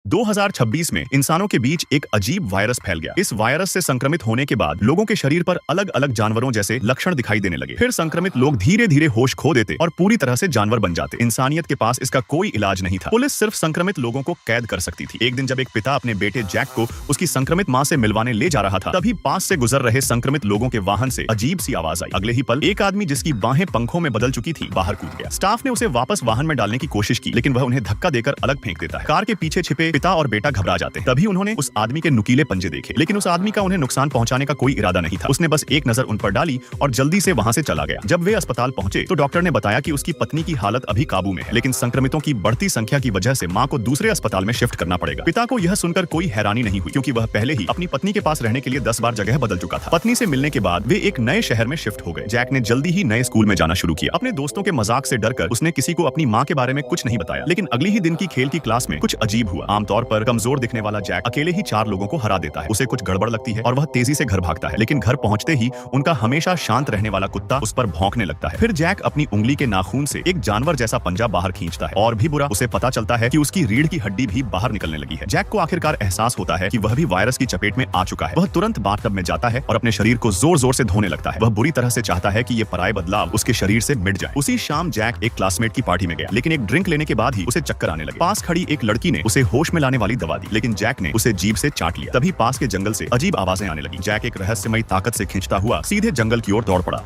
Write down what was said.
2026 में इंसानों के बीच एक अजीब वायरस फैल गया। इस वायरस से संक्रमित होने के बाद लोगों के शरीर पर अलग अलग जानवरों जैसे लक्षण दिखाई देने लगे। फिर संक्रमित लोग धीरे धीरे होश खो देते और पूरी तरह से जानवर बन जाते। इंसानियत के पास इसका कोई इलाज नहीं था। पुलिस सिर्फ संक्रमित लोगों को कैद कर सकती थी। एक दिन जब एक पिता अपने बेटे जैक को उसकी संक्रमित मां से मिलवाने ले जा रहा था, तभी पास से गुजर रहे संक्रमित लोगों के वाहन से अजीब सी आवाज आई। अगले ही पल एक आदमी जिसकी बाहें पंखों में बदल चुकी थी बाहर कूद गया। स्टाफ ने उसे वापस वाहन में डालने की कोशिश की, लेकिन वह उन्हें धक्का देकर अलग फेंक देता है। कार के पीछे छिपे पिता और बेटा घबरा जाते हैं। तभी उन्होंने उस आदमी के नुकीले पंजे देखे, लेकिन उस आदमी का उन्हें नुकसान पहुंचाने का कोई इरादा नहीं था। उसने बस एक नजर उन पर डाली और जल्दी से वहां से चला गया। जब वे अस्पताल पहुंचे तो डॉक्टर ने बताया कि उसकी पत्नी की हालत अभी काबू में है, लेकिन संक्रमितों की बढ़ती संख्या की वजह से मां को दूसरे अस्पताल में शिफ्ट करना पड़ेगा। पिता को यह सुनकर कोई हैरानी नहीं हुई, क्योंकि वह पहले ही अपनी पत्नी के पास रहने के लिए 10 बार जगह बदल चुका था। पत्नी से मिलने के बाद वे एक नए शहर में शिफ्ट हो गए। जैक ने जल्दी ही नए स्कूल में जाना शुरू किया। अपने दोस्तों के मजाक से डरकर उसने किसी को अपनी मां के बारे में कुछ नहीं बताया, लेकिन अगले ही दिन की खेल की क्लास में कुछ अजीब हुआ। आमतौर पर कमजोर दिखने वाला जैक अकेले ही 4 लोगों को हरा देता है। उसे कुछ गड़बड़ लगती है और वह तेजी से घर भागता है, लेकिन घर पहुंचते ही उनका हमेशा शांत रहने वाला कुत्ता उस पर भौंकने लगता है। फिर जैक अपनी उंगली के नाखून से एक जानवर जैसा पंजा बाहर खींचता है और भी बुरा, उसे पता चलता है कि उसकी रीढ़ की हड्डी भी बाहर निकलने लगी है। जैक को आखिरकार एहसास होता है कि वह भी वायरस की चपेट में आ चुका है। वह तुरंत बाथटब में जाता है और अपने शरीर को जोर जोर से धोने लगता है। वह बुरी तरह से चाहता है कि ये पराये बदलाव उसके शरीर से मिट जाए। उसी शाम जैक एक क्लासमेट की पार्टी में गया, लेकिन एक ड्रिंक लेने के बाद ही उसे चक्कर आने लगे। पास खड़ी एक लड़की ने उसे होश में लाने वाली दवा दी, लेकिन जैक ने उसे जीभ से चाट लिया। तभी पास के जंगल से अजीब आवाजें आने लगी। जैक एक रहस्यमयी ताकत से खींचता हुआ सीधे जंगल की ओर दौड़ पड़ा।